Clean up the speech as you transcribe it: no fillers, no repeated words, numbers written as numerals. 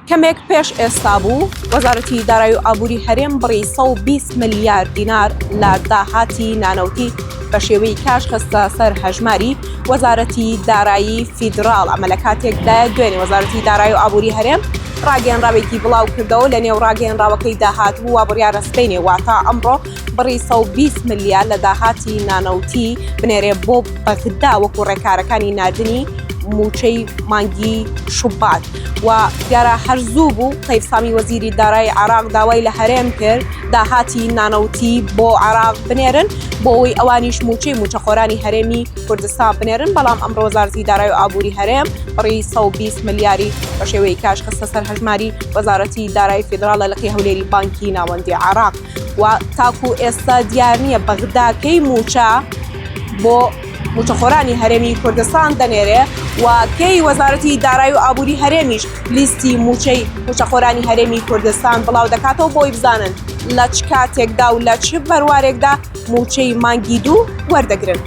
کەمێک پێش ئێستا بوو وەزارەتی دارایی و ئابووری هەرێم بڕی 120 ملیار دینار لە داهاتی نانەوتی بە شێوەی کاش خستە سەر هەژماری وەزارەتی دارایی فیدراڵ ئەمە لە کاتێکدا دوێنێ وەزارەتی دارایی و ئابووری هەرێم ڕاگەنراوێتی بڵاو کردەوە لە نێو ڕاگەنراوەکەی داهات بوو وا بڕیارە سپینێ واتە ئەمڕۆ بڕی 120 ملیار لە داهاتی نانەوتی بنێرێ بۆ بەغدا وەکو ڕێکارەکانی نادنی موچەی مانگی شوبات و دیارە هەرزوو بوو تەیب سامی وەزیری دارایی عێراق داوای لە هەرێم کرد داهاتی نانەوتی بۆ عێراق بنێرن بۆ ئەوەی ئەوانیش موچەخۆرانی هەرێمی کوردستان بنێرن بەڵام ئەمڕۆ وەزارەتی دارایی و ئابووری هەرێم بڕی 120 ملیاری بە شێوەی کاش خستە سەر هەژماری وەزارەتی دارایی فیدراڵە لەقی هەولێری بانکی ناوەندی عێراق و تاکو ئێستا دیار نییە بەغداکەی موچە بۆ موچەخۆرانی هەرێمی کوردستان دەنێرێ و کەی وەزارەتی دارایی و ئابووری هەرێمیش لیستی موچەخۆرانی هەرێمی کوردستان بڵاو دەکاتەوە بۆی بزانن لە چ کاتێکدا و لە چ بەروارێکدا موچەی مانگی دوو وەردەگرن.